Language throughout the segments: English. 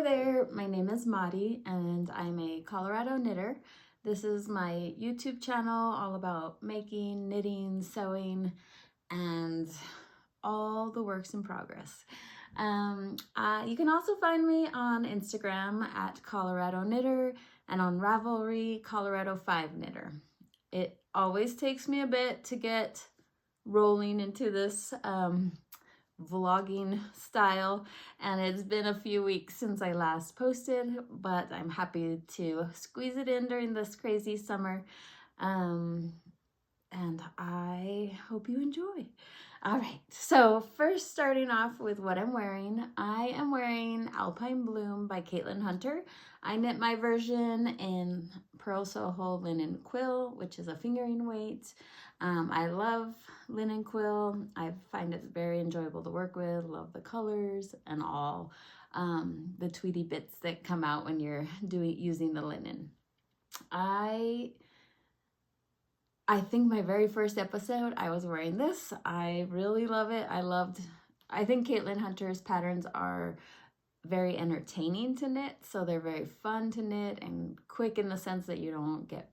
Hi there, my name is Madi and I'm a Colorado knitter. This is my YouTube channel all about making, knitting, sewing, and all the works in progress. You can also find me on Instagram at Colorado Knitter and on Ravelry, Colorado 5 Knitter. It always takes me a bit to get rolling into this vlogging style, and it's been a few weeks since I last posted, but I'm happy to squeeze it in during this crazy summer, and I hope you enjoy. All right, so first starting off with what I'm wearing, I am wearing Alpine Bloom by Caitlyn Hunter. I knit my version in Purl Soho linen quill, which is a fingering weight. I love linen quill. I find it very enjoyable to work with, love the colors and all the tweety bits that come out when you're using the linen. I think my very first episode, I was wearing this. I really love it. I think Caitlyn Hunter's patterns are very entertaining to knit. So they're very fun to knit and quick in the sense that you don't get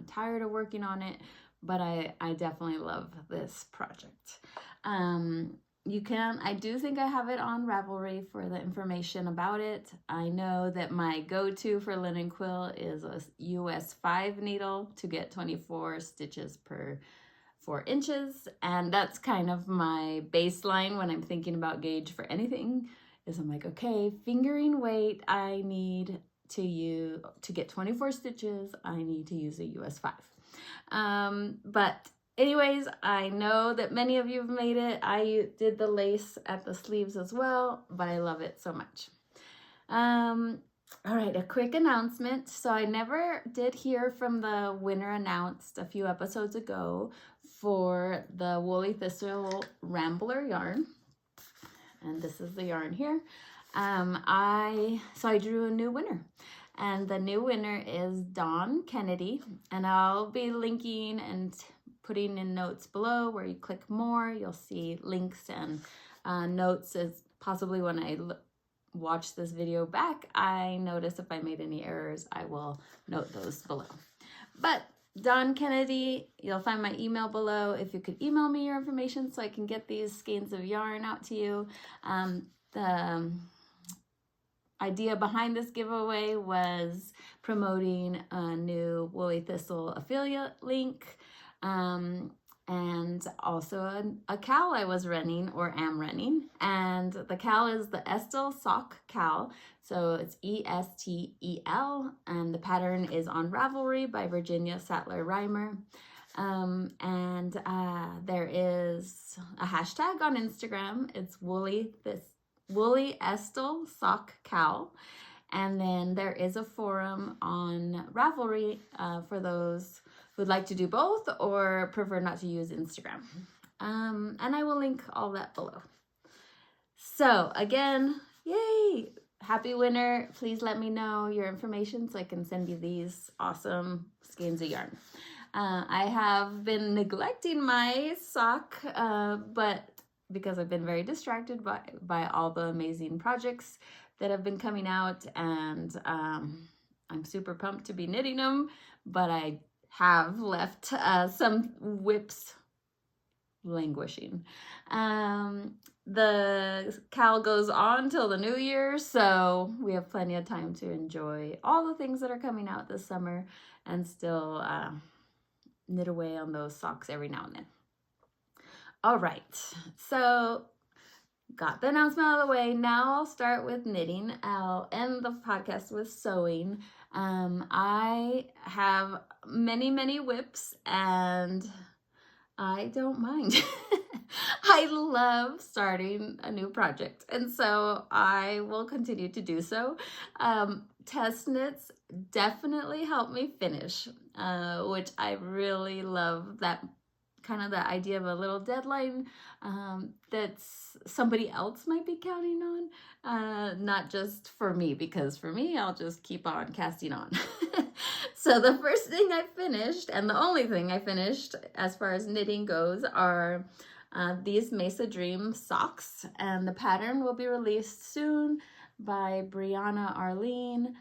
tired of working on it. But I definitely love this project. I do think I have it on Ravelry for the information about it. I know that my go-to for linen quill is a US 5 needle to get 24 stitches per 4 inches. And that's kind of my baseline when I'm thinking about gauge for anything, is I'm like, okay, fingering weight, I need to get 24 stitches, I need to use a US 5. But anyways, I know that many of you have made it. I did the lace at the sleeves as well, but I love it so much. All right, a quick announcement. So I never did hear from the winner announced a few episodes ago for the Woolly Thistle Rambler yarn. And this is the yarn here. I drew a new winner. And the new winner is Dawn Kennedy, and I'll be linking and putting in notes below where you click more. You'll see links and notes as possibly when I watch this video back, I notice if I made any errors, I will note those below. But Dawn Kennedy, you'll find my email below. If you could email me your information so I can get these skeins of yarn out to you. The idea behind this giveaway was promoting a new Woolly Thistle affiliate link, and also a cowl I was running or am running. And the cowl is the Estel Sock cowl. So it's ESTEL, and the pattern is on Ravelry by Virginia Sattler Reimer. There is a hashtag on Instagram. It's Woolly Estel Sock cowl. And then there is a forum on Ravelry for those who'd like to do both or prefer not to use Instagram. And I will link all that below. So again, yay! Happy winner. Please let me know your information so I can send you these awesome skeins of yarn. I have been neglecting my sock, but because I've been very distracted by all the amazing projects that have been coming out, and I'm super pumped to be knitting them, but I have left some whips languishing. The cowl goes on till the new year, so we have plenty of time to enjoy all the things that are coming out this summer and still knit away on those socks every now and then. All right, so got the announcement out of the way. Now I'll start with knitting. I'll end the podcast with sewing. I have many whips and I don't mind. I love starting a new project, and so I will continue to do so. Test knits definitely help me finish, which I really love, that kind of the idea of a little deadline that somebody else might be counting on, not just for me, because for me, I'll just keep on casting on. So the first thing I finished, and the only thing I finished as far as knitting goes, are these Mesa Dream socks, and the pattern will be released soon by Brianna Arlene.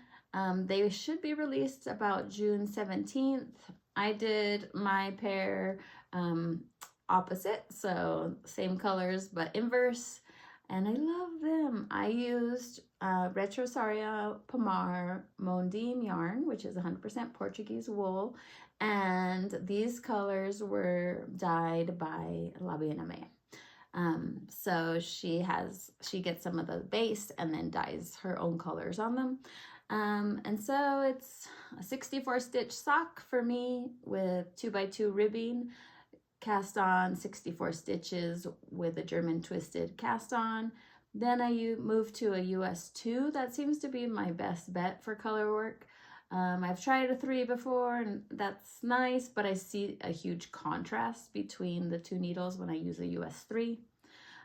They should be released about June 17th. I did my pair opposite, so same colors but inverse, and I love them. I used Retrosaria Pomar Mondim yarn, which is 100% Portuguese wool, and these colors were dyed by Aimee. So she gets some of the base and then dyes her own colors on them. And so it's a 64 stitch sock for me with 2x2 ribbing, cast on 64 stitches with a German twisted cast on. Then I moved to a US 2. That seems to be my best bet for color work. I've tried a 3 before, and that's nice, but I see a huge contrast between the two needles when I use a US 3.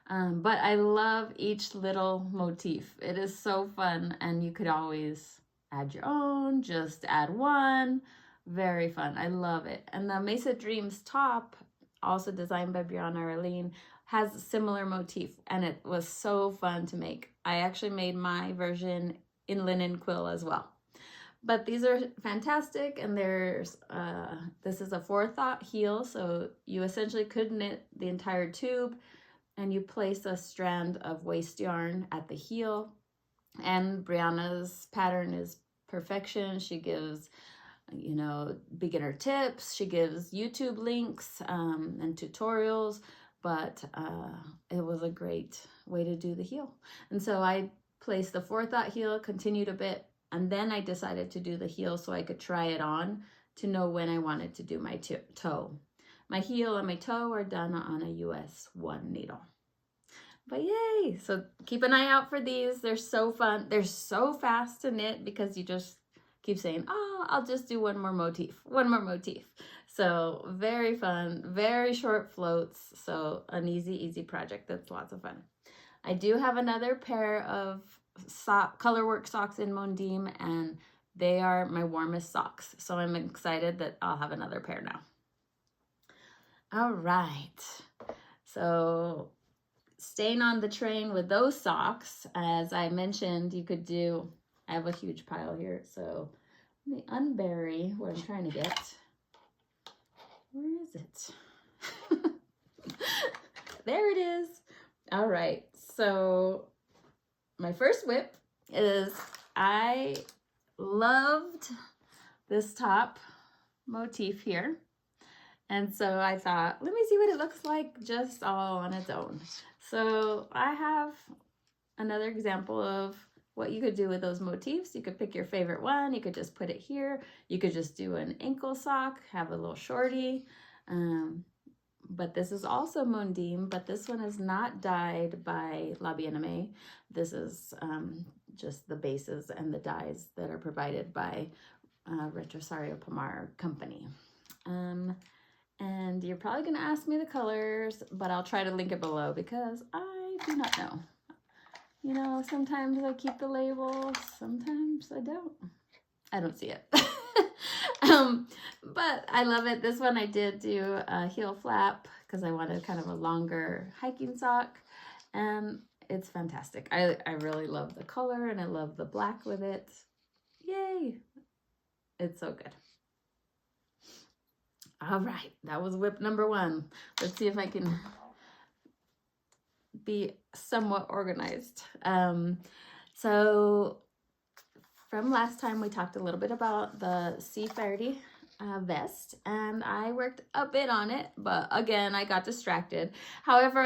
But I love each little motif. It is so fun, and you could always add your own, just add one. Very fun. I love it. And the Mesa Dreams top, also designed by Brianna Arlene, has a similar motif, and it was so fun to make. I actually made my version in linen quill as well. But these are fantastic, and there's this is a forethought heel, so you essentially could knit the entire tube, and you place a strand of waste yarn at the heel. And Brianna's pattern is perfection. She gives, you know, beginner tips. She gives YouTube links and tutorials, but it was a great way to do the heel. And so I placed the forethought heel, continued a bit, and then I decided to do the heel so I could try it on to know when I wanted to do my toe. My heel and my toe are done on a US 1 needle. But yay! So keep an eye out for these. They're so fun. They're so fast to knit because you just keep saying, oh, I'll just do one more motif. So very fun, very short floats. So an easy project. That's lots of fun. I do have another pair of colorwork socks in Mondim, and they are my warmest socks. So I'm excited that I'll have another pair now. All right. So staying on the train with those socks, as I mentioned, you could do, I have a huge pile here, so let me unbury what I'm trying to get. Where is it? There it is. All right, so my first whip is, I loved this top motif here. And so I thought, let me see what it looks like just all on its own. So I have another example of what you could do with those motifs. You could pick your favorite one. You could just put it here. You could just do an ankle sock, have a little shorty. But this is also Mondim, but this one is not dyed by Aimee. This is just the bases and the dyes that are provided by Retrosaria Pomar company. And you're probably going to ask me the colors, but I'll try to link it below because I do not know. You know, sometimes I keep the labels, sometimes I don't. I don't see it. But I love it. This one I did do a heel flap because I wanted kind of a longer hiking sock, and it's fantastic. I really love the color, and I love the black with it. Yay! It's so good. All right, that was whip number 1. Let's see if I can be somewhat organized. So from last time, we talked a little bit about the Faerdy vest, and I worked a bit on it, but again, I got distracted. However,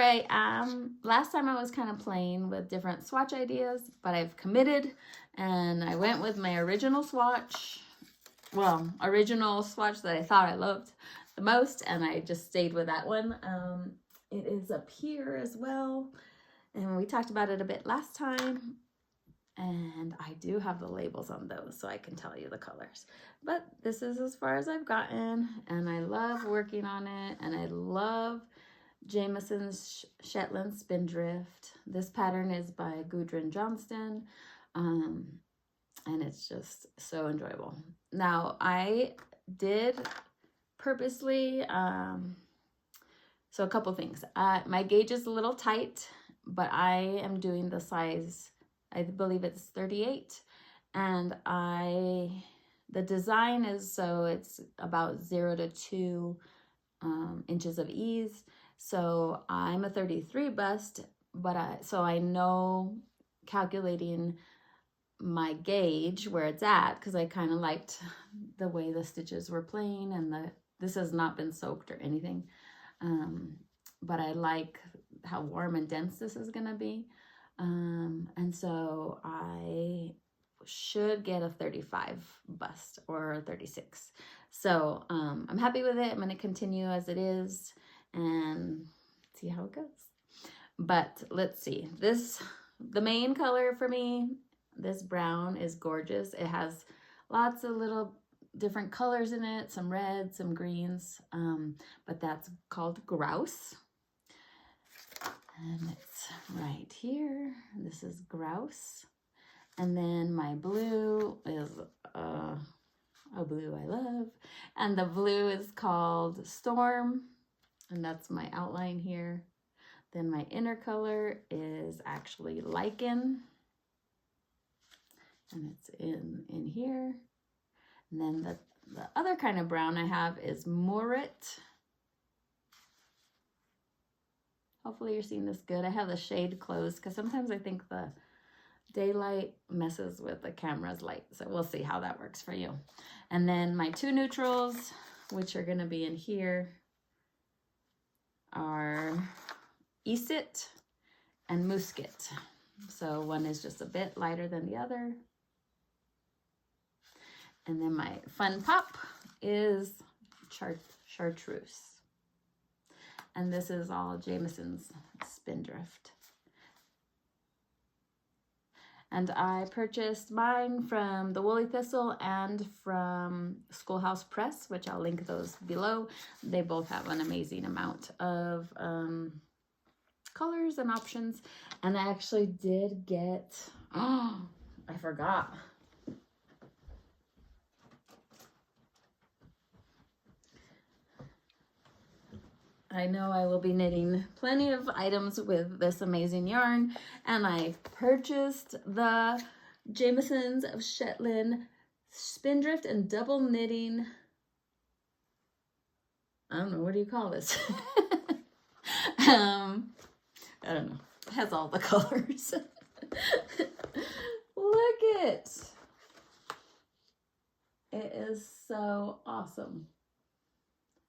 last time I was kind of playing with different swatch ideas, but I've committed, and I went with my original swatch. Well, original swatch that I thought I loved the most, and I just stayed with that one. It is up here as well, and we talked about it a bit last time, and I do have the labels on those so I can tell you the colors. But this is as far as I've gotten, and I love working on it, and I love Jamiesons Shetland Spindrift. This pattern is by Gudrun Johnston, and it's just so enjoyable. Now, I did purposely So a couple things. My gauge is a little tight, but I am doing the size, I believe it's 38. And the design is so it's about 0 to 2 inches of ease. So I'm a 33 bust, but so I know calculating my gauge where it's at, because I kind of liked the way the stitches were playing, and this has not been soaked or anything. But I like how warm and dense this is gonna be. And so I should get a 35 bust or a 36. So I'm happy with it. I'm gonna continue as it is and see how it goes. But let's see, the main color for me, this brown, is gorgeous. It has lots of little different colors in it, some reds, some greens, but that's called Grouse. And it's right here. This is Grouse. And then my blue is a blue I love. And the blue is called Storm. And that's my outline here. Then my inner color is actually Lichen. And it's in here. And then the other kind of brown I have is Moorit. Hopefully you're seeing this good. I have the shade closed because sometimes I think the daylight messes with the camera's light. So we'll see how that works for you. And then my two neutrals, which are going to be in here, are eesit and moosket. So one is just a bit lighter than the other. And then my fun pop is chartreuse. And this is all Jamiesons Spindrift. And I purchased mine from the Woolly Thistle and from Schoolhouse Press, which I'll link those below. They both have an amazing amount of colors and options. And I actually did get, oh, I forgot. I know I will be knitting plenty of items with this amazing yarn, and I purchased the Jamiesons of Shetland spindrift and double knitting. I don't know, what do you call this? I don't know. It has all the colors. Look it. It is so awesome.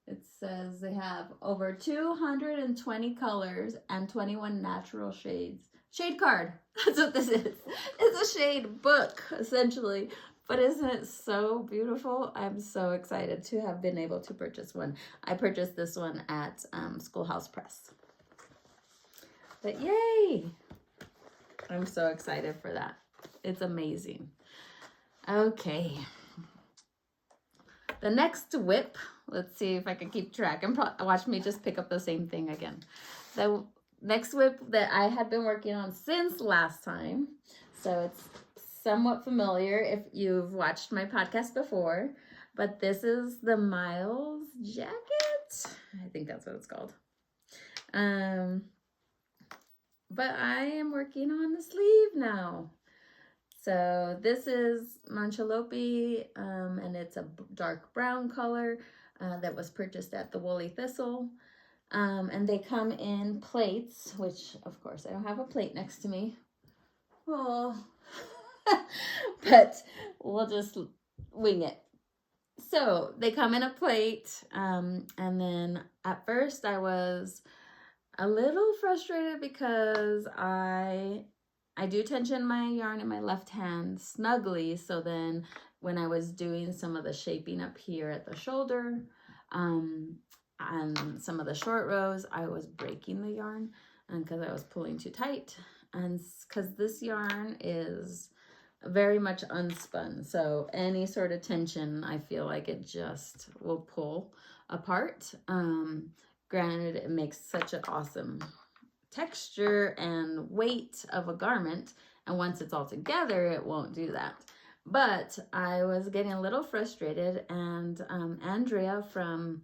It says they have over 220 colors and 21 natural shades. Shade card. That's what this is. It's a shade book, essentially. But isn't it so beautiful? I'm so excited to have been able to purchase one. I purchased this one at Schoolhouse Press. But yay! I'm so excited for that. It's amazing. Okay. The next whip, let's see if I can keep track and watch me just pick up the same thing again. The next whip that I had been working on since last time, so it's somewhat familiar if you've watched my podcast before, but this is the Miles jacket. I think that's what it's called. But I am working on the sleeve now. So this is Manchalope, and it's a dark brown color that was purchased at the Woolly Thistle. And they come in plates, which of course I don't have a plate next to me. Oh, but we'll just wing it. So they come in a plate, and then at first I was a little frustrated because I do tension my yarn in my left hand snugly, so then when I was doing some of the shaping up here at the shoulder and some of the short rows, I was breaking the yarn because I was pulling too tight, and because this yarn is very much unspun, so any sort of tension, I feel like it just will pull apart. Granted, it makes such an awesome texture and weight of a garment, and once it's all together it won't do that. But I was getting a little frustrated, and Andrea from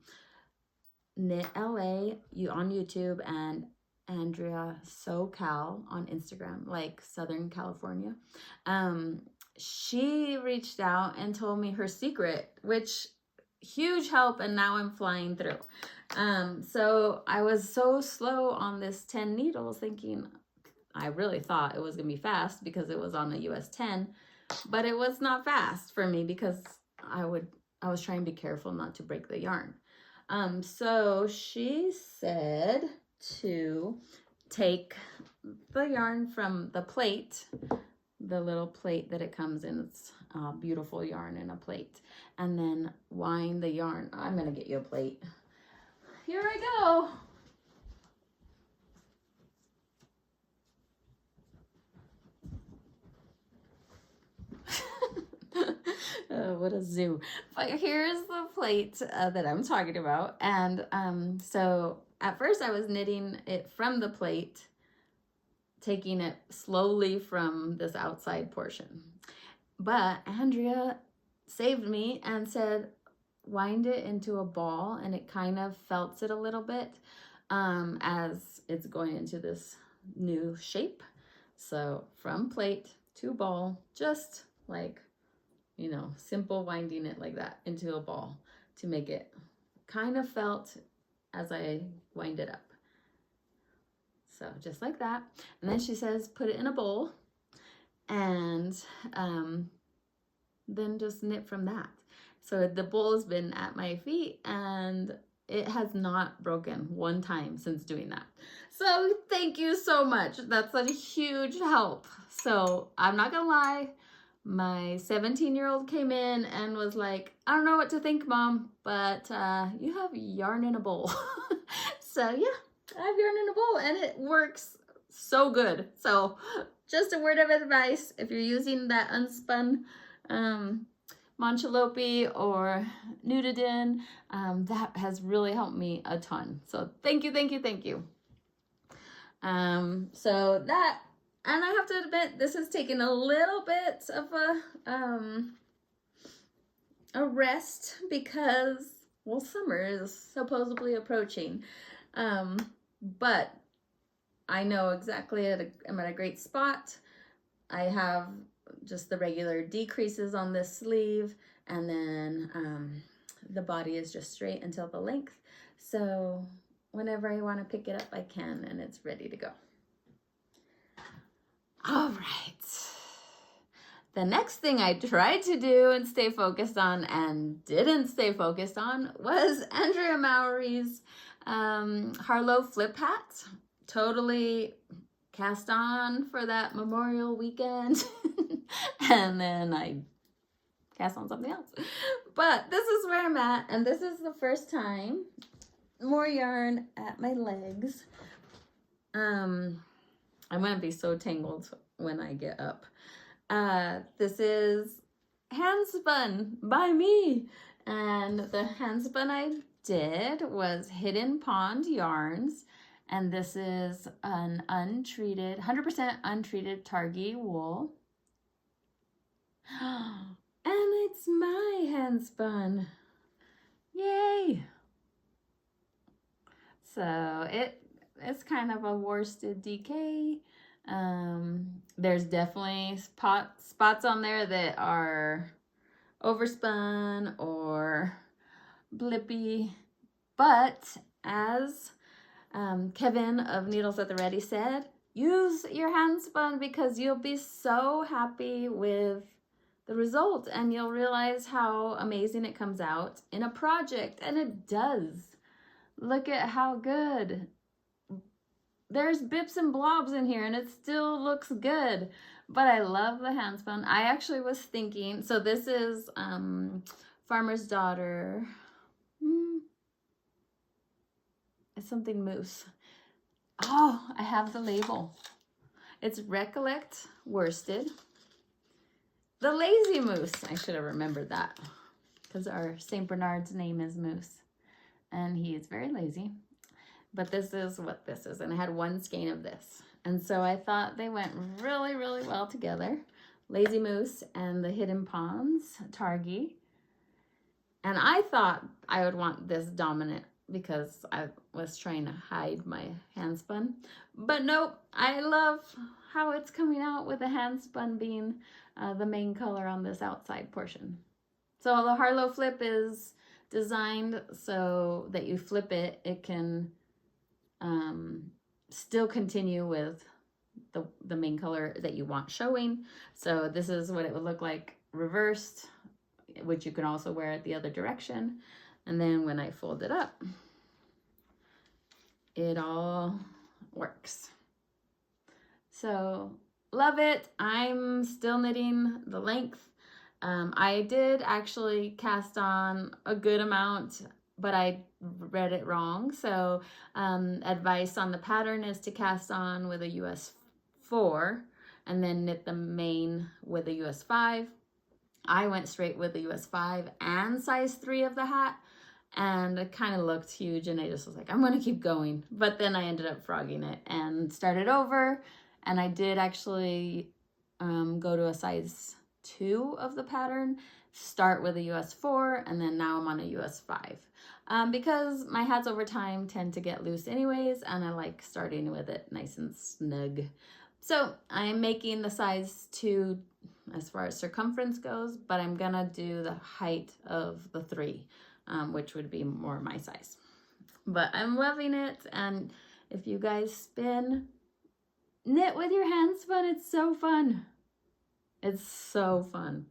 Knit LA on YouTube and Andrea SoCal on Instagram, like Southern California. She reached out and told me her secret, which huge help, and now I'm flying through. So I was so slow on this 10 needles, thinking, I really thought it was gonna be fast because it was on the US 10, but it was not fast for me because I was trying to be careful not to break the yarn. So she said to take the yarn from the plate, the little plate that it comes in. It's beautiful yarn in a plate, and then wind the yarn. I'm gonna get you a plate. Here I go. What a zoo. But here's the plate that I'm talking about. And so at first I was knitting it from the plate, taking it slowly from this outside portion. But Andrea saved me and said, wind it into a ball, and it kind of felts it a little bit as it's going into this new shape. So from plate to ball, just like, you know, simple winding it like that into a ball to make it kind of felt as I wind it up. So just like that. And then she says, put it in a bowl and then just knit from that. So the bowl has been at my feet and it has not broken one time since doing that. So thank you so much. That's a huge help. So I'm not gonna lie, my 17-year-old came in and was like, I don't know what to think, Mom, but you have yarn in a bowl. So yeah, I have yarn in a bowl and it works so good. So just a word of advice, if you're using that unspun Manchalope or Nudidin, that has really helped me a ton. So thank you, thank you, thank you. So that, and I have to admit, this has taken a little bit of a rest because, well, summer is supposedly approaching. But I know exactly I'm at a great spot. I have just the regular decreases on this sleeve, and then the body is just straight until the length. So whenever I want to pick it up, I can, and it's ready to go. All right. The next thing I tried to do and stay focused on and didn't stay focused on was Andrea Mowry's Harlow Flip hat. Totally cast on for that Memorial weekend. And then I cast on something else. But this is where I'm at, and this is the first time. More yarn at my legs. I'm gonna be so tangled when I get up. This is hand spun by me, and the hand spun I did was Hidden Pond Yarns, and this is an untreated, 100% untreated Targhee wool. And it's my hand spun. Yay! So it's kind of a worsted DK. There's definitely spots on there that are overspun or blippy, but as Kevin of Needles at the Ready said, use your hand spun because you'll be so happy with the result and you'll realize how amazing it comes out in a project, and it does. Look at how good. There's bips and blobs in here and it still looks good, but I love the hand spun. I actually was thinking, so this is Farmer's Daughter. It's something moose. Oh, I have the label. It's Recollect worsted. The Lazy Moose. I should have remembered that because our St. Bernard's name is Moose and he is very lazy. But this is what this is, and I had one skein of this. And so I thought they went really, really well together. Lazy Moose and the Hidden Ponds Targhee. And I thought I would want this dominant because I was trying to hide my hand spun. But nope, I love how it's coming out with the hand spun being the main color on this outside portion. So the Harlow Flip is designed so that you flip it, it can still continue with the main color that you want showing. So this is what it would look like reversed, which you can also wear it the other direction. And then when I fold it up, it all works. So love it. I'm still knitting the length. I did actually cast on a good amount, but I read it wrong. So advice on the pattern is to cast on with a US 4 and then knit the main with a US 5. I went straight with the US 5 and size 3 of the hat, and it kind of looked huge, and I just was like, I'm going to keep going. But then I ended up frogging it and started over, and I did actually go to a size 2 of the pattern, start with a US 4, and then now I'm on a US 5. Because my hats over time tend to get loose anyways, and I like starting with it nice and snug. So I'm making the size 2 as far as circumference goes, but I'm gonna do the height of the 3, which would be more my size. But I'm loving it, and if you guys spin, knit with your hand spun, it's so fun. It's so fun.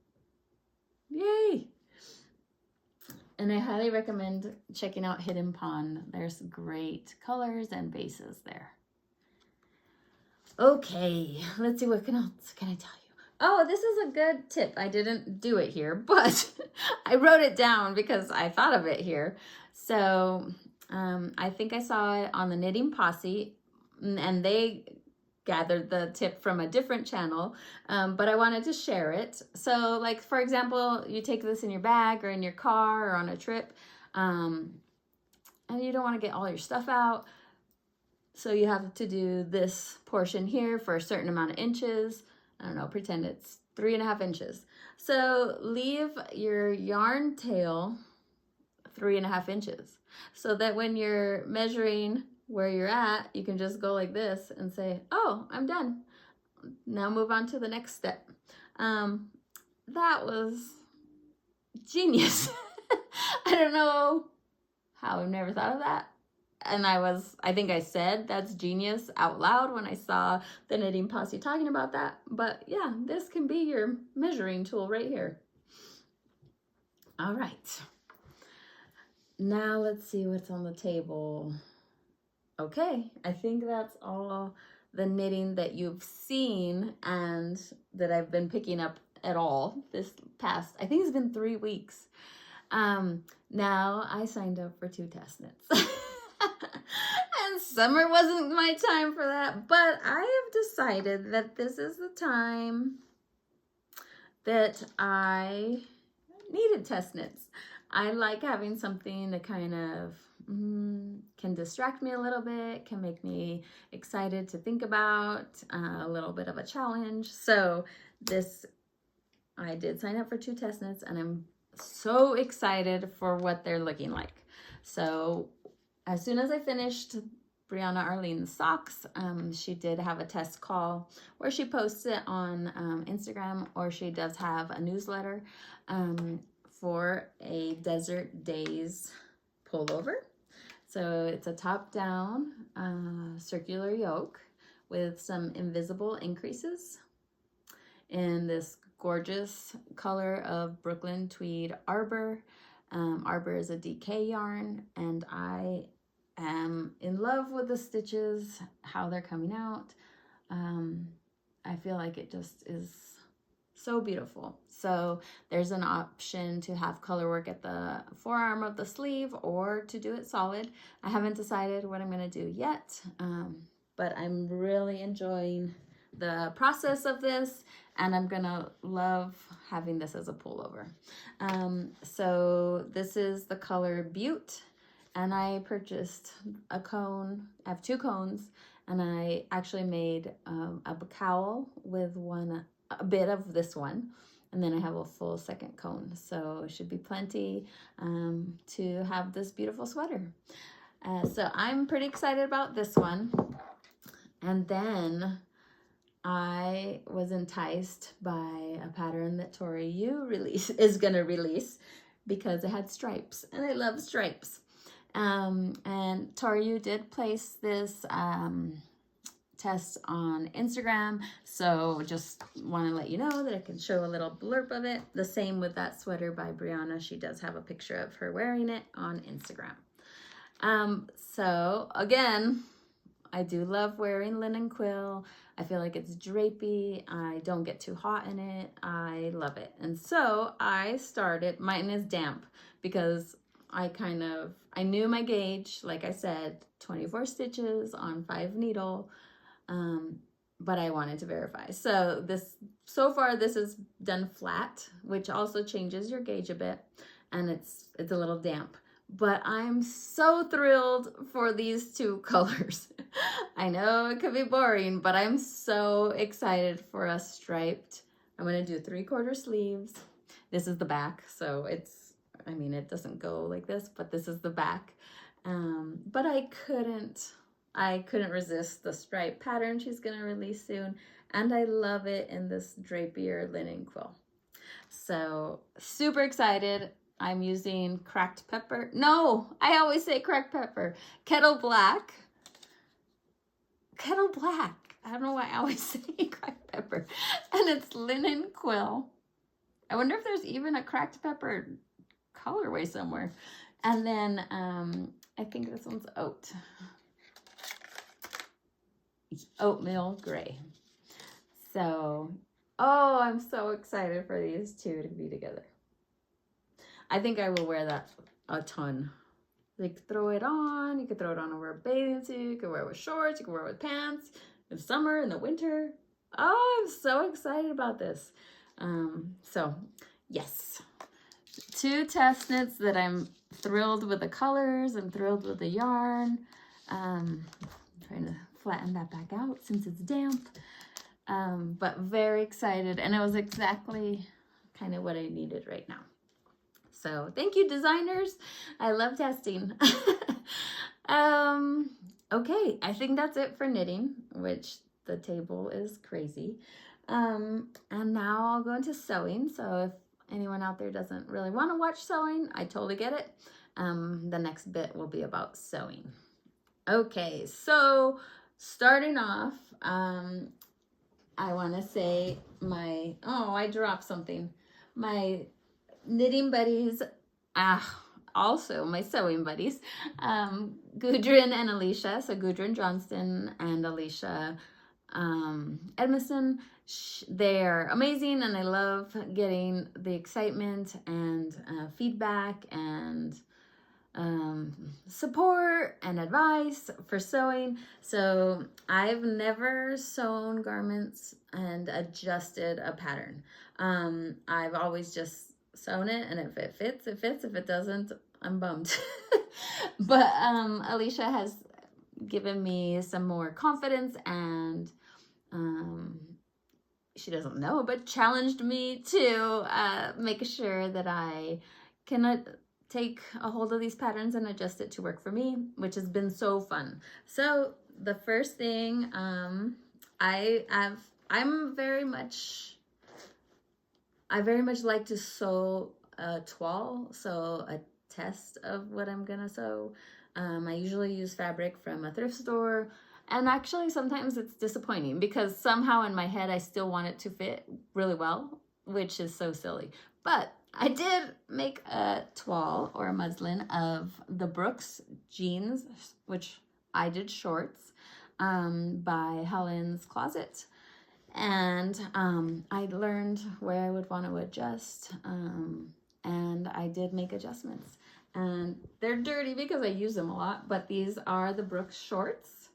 Yay! And I highly recommend checking out Hidden Pond. There's great colors and bases there. Okay, let's see, what else can I tell you? Oh, this is a good tip. I didn't do it here, but I wrote it down because I thought of it here. So I think I saw it on the Knitting Posse, and they gathered the tip from a different channel, but I wanted to share it. So like, for example, you take this in your bag or in your car or on a trip, and you don't want to get all your stuff out. So you have to do this portion here for a certain amount of inches. I don't know, pretend it's 3.5 inches. So leave your yarn tail 3.5 inches so that when you're measuring where you're at, you can just go like this and say, oh, I'm done. Now move on to the next step. That was genius. I don't know how, I've never thought of that. And I think I said that's genius out loud when I saw the Knitting Posse talking about that. But yeah, this can be your measuring tool right here. All right. Now let's see what's on the table. Okay, I think that's all the knitting that you've seen and that I've been picking up at all this past, I think it's been 3 weeks. Now I signed up for 2 test knits. And summer wasn't my time for that, but I have decided that this is the time that I needed test knits. I like having something that kind of can distract me a little bit, can make me excited to think about, a little bit of a challenge. So I did sign up for 2 test knits, and I'm so excited for what they're looking like. So as soon as I finished Brianna Arlene's socks, she did have a test call where she posts it on Instagram, or she does have a newsletter for a Desert Days pullover. So it's a top-down circular yoke with some invisible increases in this gorgeous color of Brooklyn Tweed Arbor. Arbor is a DK yarn, and I am in love with the stitches, how they're coming out. I feel like it just is so beautiful. So there's an option to have color work at the forearm of the sleeve or to do it solid. I haven't decided what I'm going to do yet, but I'm really enjoying the process of this, and I'm gonna love having this as a pullover. So this is the color Butte, and I purchased a cone. I have 2 cones, and I actually made a cowl with a bit of this one, And then I have a full second cone. So it should be plenty to have this beautiful sweater. So I'm pretty excited about this one. And then I was enticed by a pattern that Tori is going to release because it had stripes. And I love stripes. And Tori did place this test on Instagram, so just want to let you know that I can show a little blurb of it. The same with that sweater by Brianna. She does have a picture of her wearing it on Instagram. So again, I do love wearing linen quill. I feel like it's drapey. I don't get too hot in it. I love it. And so I started, mine is damp because I knew my gauge, like I said, 24 stitches on 5 needle. But I wanted to verify. So far this is done flat, which also changes your gauge a bit, and it's a little damp. But I'm so thrilled for these 2 colors. I know it could be boring, but I'm so excited for a striped. I'm gonna do 3/4 sleeves. This is the back, so it doesn't go like this, but this is the back. But I couldn't resist the stripe pattern she's gonna release soon, and I love it in this drapier linen quill. So super excited. I'm using cracked pepper. No, I always say cracked pepper. Kettle black. Kettle black. I don't know why I always say cracked pepper. And it's linen quill. I wonder if there's even a cracked pepper colorway somewhere. And then I think this one's oatmeal gray. So, oh, I'm so excited for these 2 to be together. I think I will wear that a ton. Like, throw it on. You could throw it on over a bathing suit. You could wear it with shorts. You could wear it with pants. In summer, in the winter. Oh, I'm so excited about this. So, yes. 2 test knits that I'm thrilled with the colors. I'm thrilled with the yarn. I'm trying to flatten that back out since it's damp. But very excited. And it was exactly kind of what I needed right now. So thank you, designers. I love testing. Okay, I think that's it for knitting, which the table is crazy. And now I'll go into sewing. So if anyone out there doesn't really want to watch sewing, I totally get it. The next bit will be about sewing. Okay, so starting off, I want to say I dropped something. My knitting buddies, also my sewing buddies, Gudrun and Alicia. So Gudrun Johnston and Alicia Edmondson. They're amazing, and I love getting the excitement and feedback and support and advice for sewing. So I've never sewn garments and adjusted a pattern. I've always just sewn it, and if it fits, it fits. If it doesn't, I'm bummed. But Alicia has given me some more confidence, and she doesn't know, but challenged me to make sure that I can take a hold of these patterns and adjust it to work for me, which has been so fun. So the first thing, I very much like to sew a toile, so a test of what I'm gonna sew. I usually use fabric from a thrift store, and actually sometimes it's disappointing because somehow in my head I still want it to fit really well, which is so silly. But I did make a toile or a muslin of the Brooks jeans, which I did shorts, by Helen's Closet. And I learned where I would want to adjust, and I did make adjustments. And they're dirty because I use them a lot, but these are the Brooks shorts,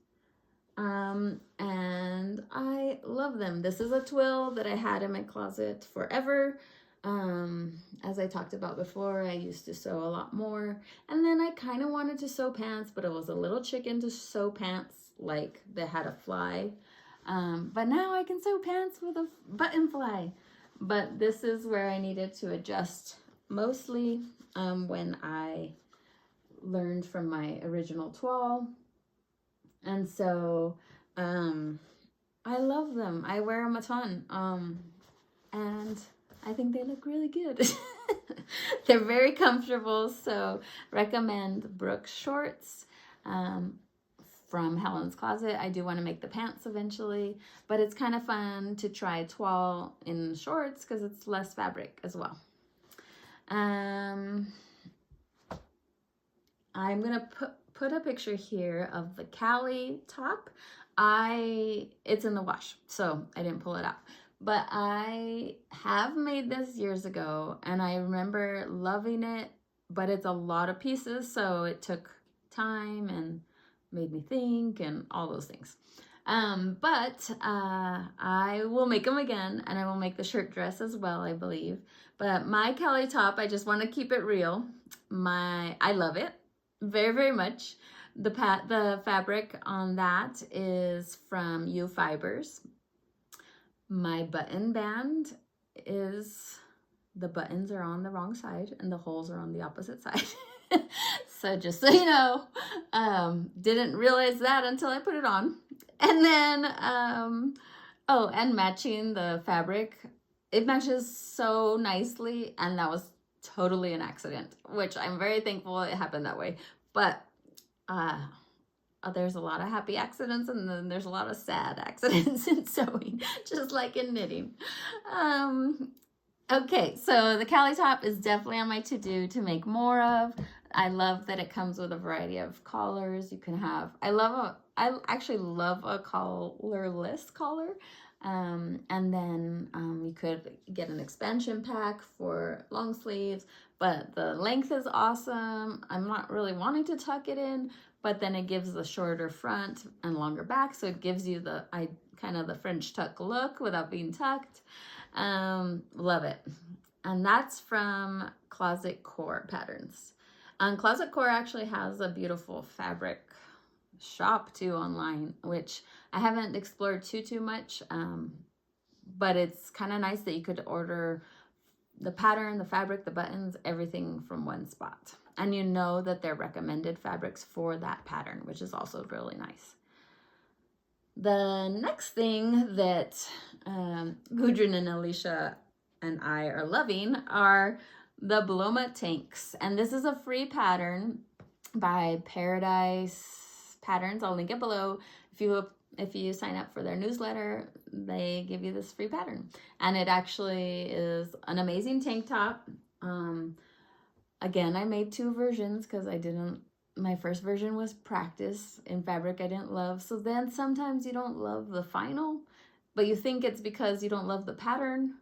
and I love them. This is a twill that I had in my closet forever. As I talked about before, I used to sew a lot more, and then I kind of wanted to sew pants, but I was a little chicken to sew pants like they had a fly. But now I can sew pants with a button fly. But this is where I needed to adjust mostly when I learned from my original toile. And so I love them. I wear them a ton. And I think they look really good. They're very comfortable, so recommend Brooks shorts from Helen's Closet. I do want to make the pants eventually, but it's kind of fun to try toile in shorts because it's less fabric as well. I'm gonna put a picture here of the Cali top. It's in the wash, so I didn't pull it out. But I have made this years ago, and I remember loving it, but it's a lot of pieces, so it took time and made me think and all those things. But I will make them again, and I will make the shirt dress as well, I believe. But my Cali top, I just want to keep it real. I love it very, very much. The fabric on that is from U Fibers. My button band is, the buttons are on the wrong side and the holes are on the opposite side. So just so you know, didn't realize that until I put it on. And then, oh, and matching the fabric, it matches so nicely, and that was totally an accident, which I'm very thankful it happened that way. But there's a lot of happy accidents, and then there's a lot of sad accidents in sewing, just like in knitting. Okay, so the Cali top is definitely on my to-do to make more of. I love that it comes with a variety of collars. You can have, I actually love a collarless collar. And then you could get an expansion pack for long sleeves, but the length is awesome. I'm not really wanting to tuck it in, but then it gives the shorter front and longer back, so it gives you the kind of the French tuck look without being tucked. Love it. And that's from Closet Core Patterns. Closet Core actually has a beautiful fabric shop too online, which I haven't explored too much, but it's kind of nice that you could order the pattern, the fabric, the buttons, everything from one spot, and you know that they're recommended fabrics for that pattern, which is also really nice. The next thing that Gudrun and Alicia and I are loving are the Bloma tanks, and this is a free pattern by Paradise Patterns. I'll link it below. If you sign up for their newsletter, they give you this free pattern, and it actually is an amazing tank top. Again, I made two versions because my first version was practice in fabric I didn't love. So then sometimes you don't love the final, but you think it's because you don't love the pattern,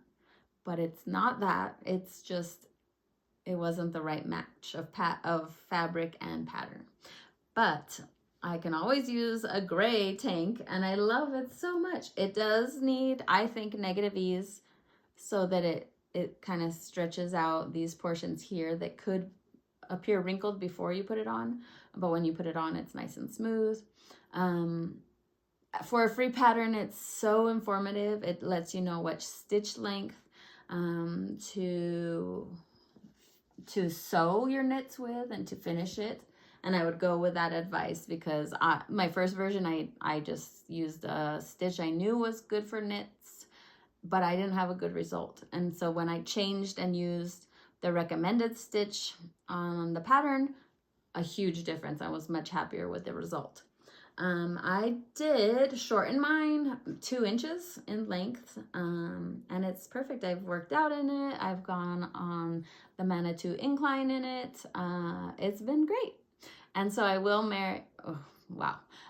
but it's not that. It's just, it wasn't the right match of fabric and pattern. But I can always use a gray tank, and I love it so much. It does need, I think, negative ease so that it kind of stretches out these portions here that could appear wrinkled before you put it on, but when you put it on, it's nice and smooth. For a free pattern, it's so informative. It lets you know which stitch length to sew your knits with and to finish it. And I would go with that advice because my first version, I just used a stitch I knew was good for knits, but I didn't have a good result. And so when I changed and used the recommended stitch on the pattern, a huge difference. I was much happier with the result. I did shorten mine 2 inches in length, and it's perfect. I've worked out in it. I've gone on the Manitou incline in it. It's been great. And so I will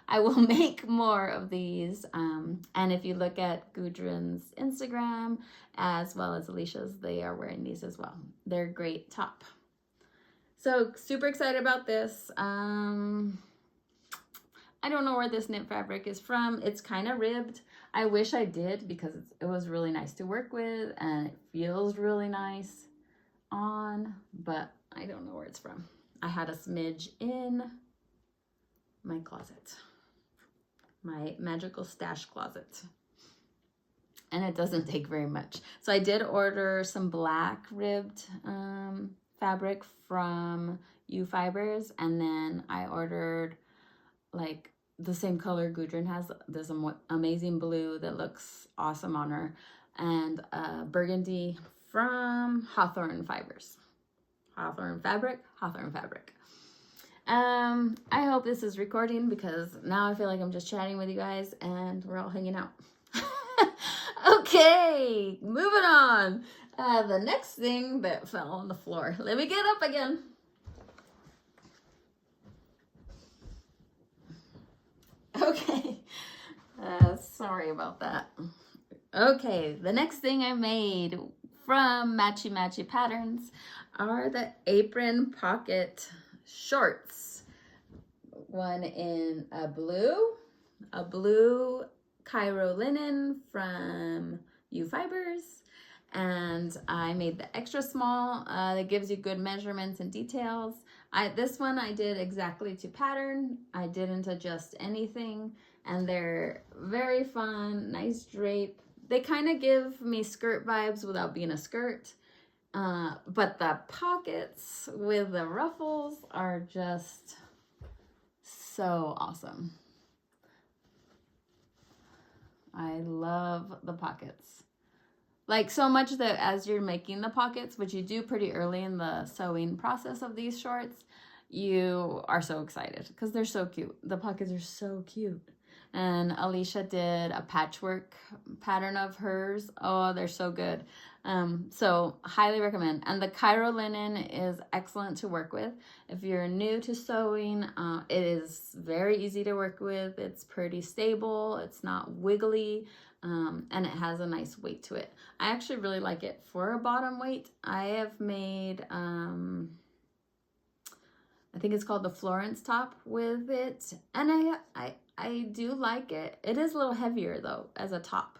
I will make more of these. And if you look at Gudrun's Instagram as well as Alicia's, they are wearing these as well. They're a great top. So super excited about this. I don't know where this knit fabric is from. It's kind of ribbed. I wish I did because it was really nice to work with and it feels really nice on, but I don't know where it's from. I had a smidge in my closet, my magical stash closet. and it doesn't take very much. So I did order some black ribbed fabric from U Fibers, and then I ordered like the same color Gudrun has, this amazing blue that looks awesome on her, and burgundy from Hawthorne Fibers. Hawthorne fabric. I hope this is recording, because now I feel like I'm just chatting with you guys and we're all hanging out. Okay, moving on. The next thing that fell on the floor. Let me get up again. Okay. Sorry about that. Okay, the next thing I made from Matchy Matchy Patterns are the apron pocket shorts. One in a blue Cairo linen from U Fibers, and I made the extra small that gives you good measurements and details. This one I did exactly to pattern. I didn't adjust anything, and they're very fun, nice drape. They kind of give me skirt vibes without being a skirt, but the pockets with the ruffles are just so awesome. I love the pockets. Like, so much that as you're making the pockets, which you do pretty early in the sewing process of these shorts, you are so excited because they're so cute. The pockets are so cute. And Alicia did a patchwork pattern of hers. Oh, they're so good. So highly recommend. And the Cairo linen is excellent to work with. If you're new to sewing, it is very easy to work with. It's pretty stable. It's not wiggly. And it has a nice weight to it. I actually really like it for a bottom weight. I have made, I think it's called the Florence top with it. And I do like it. It is a little heavier though as a top.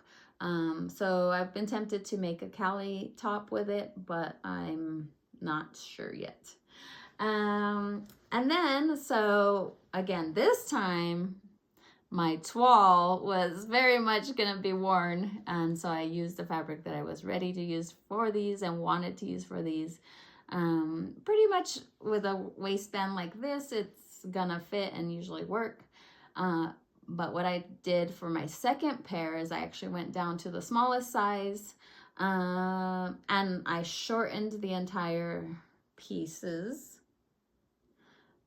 So I've been tempted to make a Cali top with it, but I'm not sure yet. And then, so again, this time my toile was very much gonna be worn. And so I used the fabric that I was ready to use for these and wanted to use for these. Pretty much with a waistband like this, it's gonna fit and usually work. But what I did for my second pair is I actually went down to the smallest size, and I shortened the entire pieces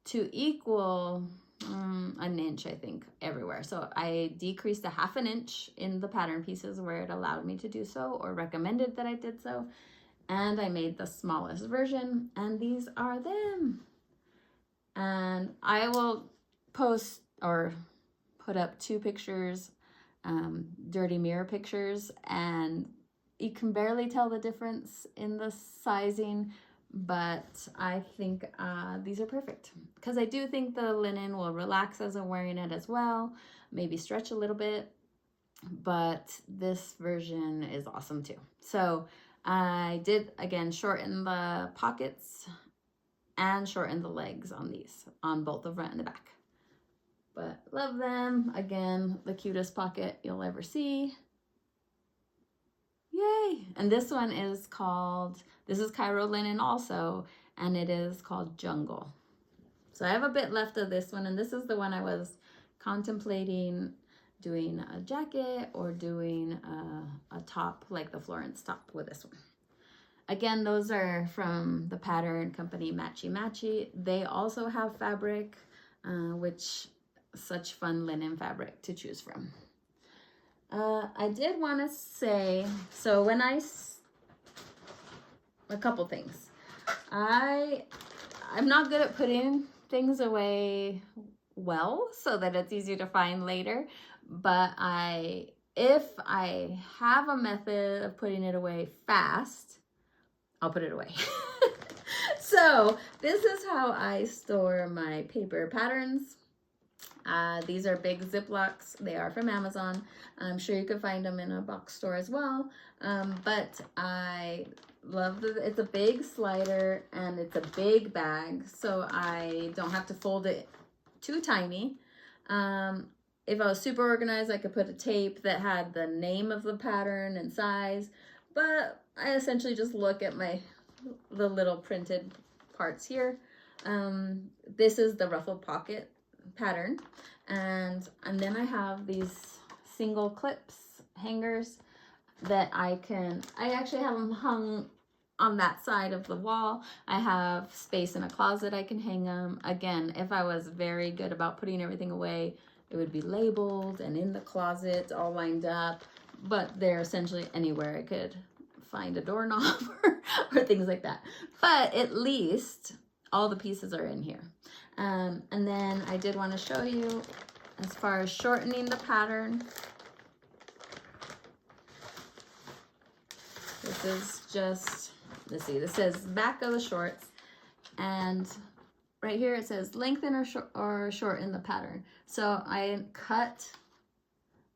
to equal an inch, I think, everywhere. So I decreased a ½ inch in the pattern pieces where it allowed me to do so or recommended that I did so. And I made the smallest version, and these are them. And I will post or put up 2 pictures, dirty mirror pictures, and you can barely tell the difference in the sizing, but I think these are perfect because I do think the linen will relax as I'm wearing it as well, maybe stretch a little bit, but this version is awesome too. So I did, again, shorten the pockets and shorten the legs on these, on both the front and the back. But love them. Again, the cutest pocket you'll ever see. Yay! And this one is called, this is Cairo linen also, and it is called Jungle. So I have a bit left of this one, and this is the one I was contemplating doing a jacket or doing a top like the Florence top with this one. Again, those are from the pattern company Matchy Matchy. They also have fabric, which such fun linen fabric to choose from. I did want to say, so when a couple things. I'm not good at putting things away well so that it's easy to find later, but if I have a method of putting it away fast, I'll put it away. So this is how I store my paper patterns. These are big Ziplocs. They are from Amazon. I'm sure you can find them in a box store as well. But I love it's a big slider and it's a big bag, so I don't have to fold it too tiny. if I was super organized, I could put a tape that had the name of the pattern and size, but I essentially just look at the little printed parts here. This is the ruffled pocket pattern, and then I have these single clips hangers that I actually have them hung on that side of the wall. I have space in a closet I can hang them. Again, if I was very good about putting everything away, it would be labeled and in the closet all lined up, but they're essentially anywhere I could find a doorknob or things like that. But at least all the pieces are in here. And then I did want to show you as far as shortening the pattern. This is just, let's see, this says back of the shorts, and right here it says lengthen or shorten the pattern. So I cut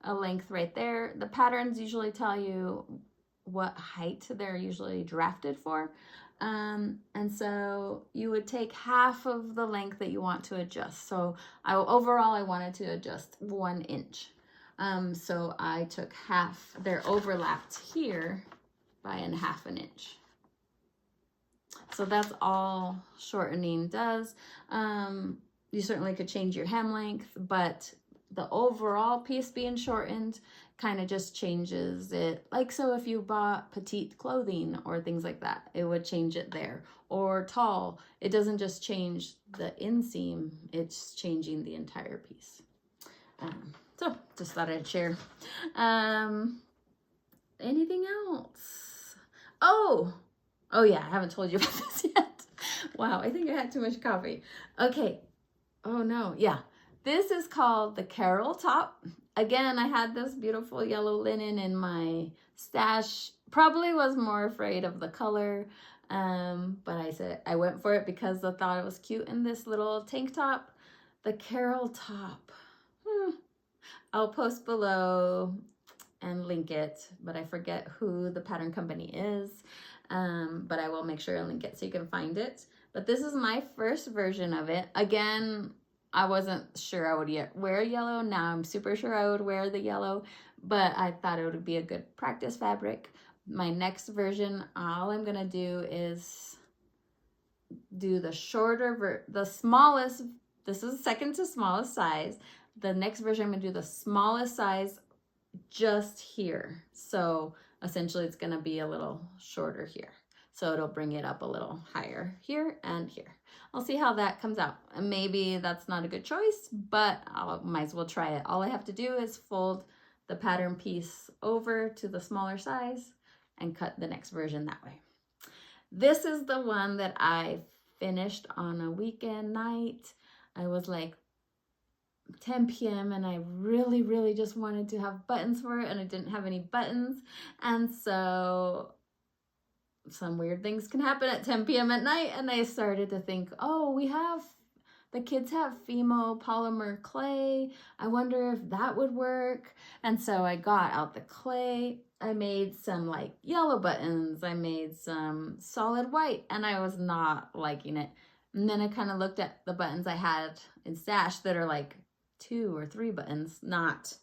a length right there. The patterns usually tell you what height they're usually drafted for. And so you would take half of the length that you want to adjust. So overall I wanted to adjust 1 inch. So I took half, they're overlapped here by ½ an inch. So that's all shortening does. You certainly could change your hem length, but the overall piece being shortened kind of just changes it. Like, so if you bought petite clothing or things like that, it would change it there. Or tall, it doesn't just change the inseam, it's changing the entire piece. So just thought I'd share. Anything else? Oh yeah, I haven't told you about this yet. Wow, I think I had too much coffee. Okay. Oh no, yeah. This is called the Carol top. Again, I had this beautiful yellow linen in my stash. Probably was more afraid of the color, but I went for it because I thought it was cute in this little tank top. The Carol top. I'll post below and link it, but I forget who the pattern company is. But I will make sure and link it so you can find it. But this is my first version of it. Again, I wasn't sure I would wear yellow. Now I'm super sure I would wear the yellow, but I thought it would be a good practice fabric. My next version, all I'm gonna do is do the shorter, the smallest, this is second to smallest size. The next version, I'm gonna do the smallest size just here. So essentially it's gonna be a little shorter here. So it'll bring it up a little higher here and here. I'll see how that comes out. And maybe that's not a good choice, but I might as well try it. All I have to do is fold the pattern piece over to the smaller size and cut the next version that way. This is the one that I finished on a weekend night. I was like 10 p.m. and I really just wanted to have buttons for it, and I didn't have any buttons. And so some weird things can happen at 10 p.m. at night, and I started to think, oh, the kids have Fimo polymer clay. I wonder if that would work. And so I got out the clay. I made some like yellow buttons. I made some solid white, and I was not liking it. And then I kind of looked at the buttons I had in stash that are like 2 or 3 buttons, not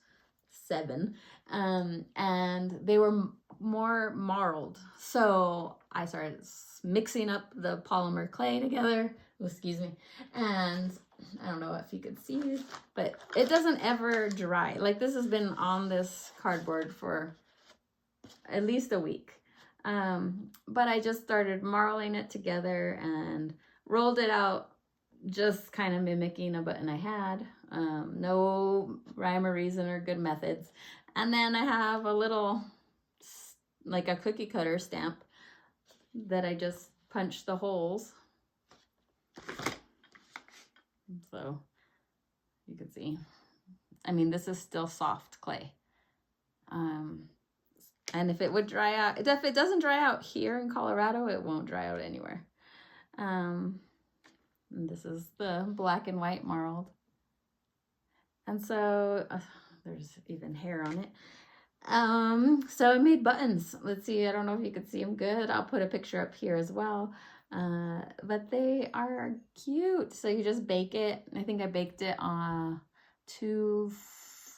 7. And they were more marled. So I started mixing up the polymer clay together. Excuse me. And I don't know if you could see, but it doesn't ever dry. Like, this has been on this cardboard for at least a week. But I just started marling it together and rolled it out, just kind of mimicking a button I had. No rhyme or reason or good methods. And then I have a little, like a cookie cutter stamp that I just punched the holes. So you can see, I mean, this is still soft clay. And if it would dry out, if it doesn't dry out here in Colorado, it won't dry out anywhere. And this is the black and white marled. And so there's even hair on it. So I made buttons. Let's see, I don't know if you can see them good. I'll put a picture up here as well. But they are cute. So you just bake it. I think I baked it on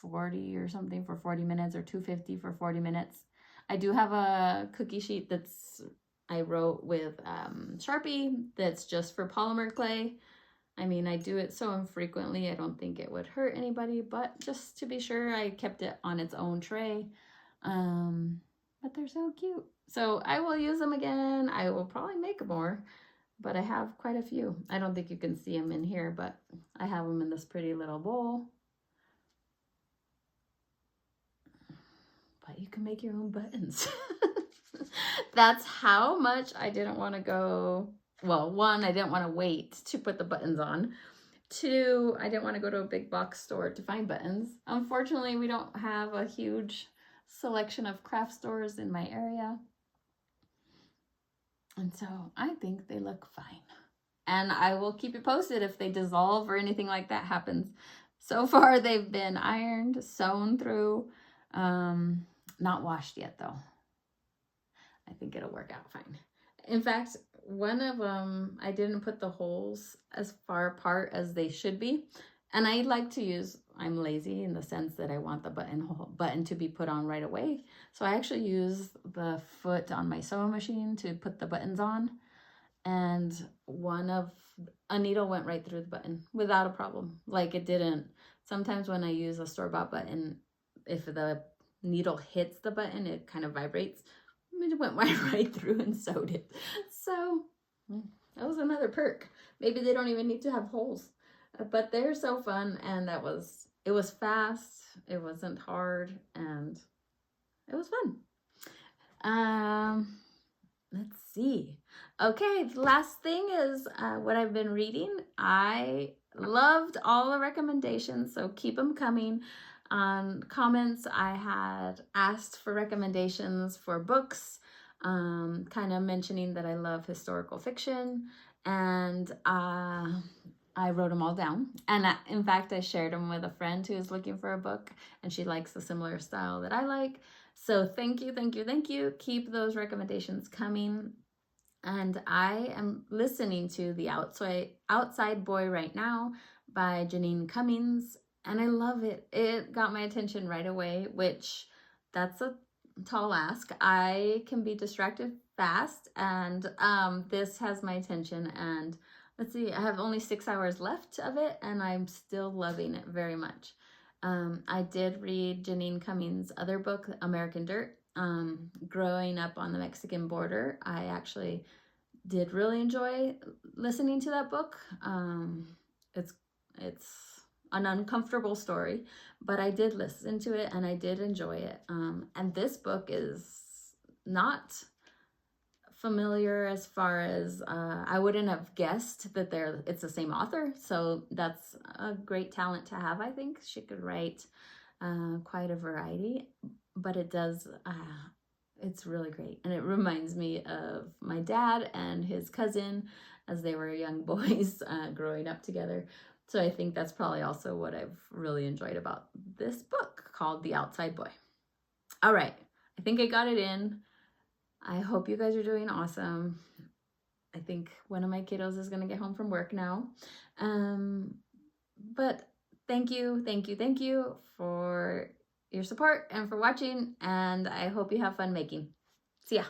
$240 or something for 40 minutes, or $250 for 40 minutes. I do have a cookie sheet I wrote with Sharpie that's just for polymer clay. I mean, I do it so infrequently, I don't think it would hurt anybody, but just to be sure, I kept it on its own tray. But they're so cute. So I will use them again. I will probably make more, but I have quite a few. I don't think you can see them in here, but I have them in this pretty little bowl. But you can make your own buttons. That's how much I didn't want to go. Well, one, I didn't want to wait to put the buttons on. Two, I didn't want to go to a big box store to find buttons. Unfortunately, we don't have a huge selection of craft stores in my area. And so I think they look fine. And I will keep you posted if they dissolve or anything like that happens. So far, they've been ironed, sewn through, not washed yet though. I think it'll work out fine. In fact, one of them, I didn't put the holes as far apart as they should be. And I like to use, I'm lazy in the sense that I want the button to be put on right away. So I actually use the foot on my sewing machine to put the buttons on. And a needle went right through the button without a problem. Like it didn't. Sometimes when I use a store-bought button, if the needle hits the button, it kind of vibrates. It went right through and sewed it. So that was another perk. Maybe they don't even need to have holes, but they're so fun. And it was fast. It wasn't hard, and it was fun. Let's see. Okay, the last thing is what I've been reading. I loved all the recommendations, so keep them coming. On comments, I had asked for recommendations for books, kind of mentioning that I love historical fiction, and I wrote them all down. And in fact, I shared them with a friend who is looking for a book, and she likes the similar style that I like. So thank you, thank you, thank you. Keep those recommendations coming. And I am listening to The Outside Boy right now by Janine Cummings. And I love it. It got my attention right away, which that's a tall ask. I can be distracted fast, and this has my attention. And let's see, I have only 6 hours left of it, and I'm still loving it very much. I did read Janine Cummings' other book, American Dirt. Growing up on the Mexican border, I actually did really enjoy listening to that book. It's an uncomfortable story, but I did listen to it and I did enjoy it. And this book is not familiar as far as I wouldn't have guessed that it's the same author. So that's a great talent to have. I think she could write quite a variety, but it's really great. And it reminds me of my dad and his cousin as they were young boys growing up together. So I think that's probably also what I've really enjoyed about this book called The Outside Boy. All right, I think I got it in. I hope you guys are doing awesome. I think one of my kiddos is going to get home from work now. But thank you for your support and for watching. And I hope you have fun making. See ya.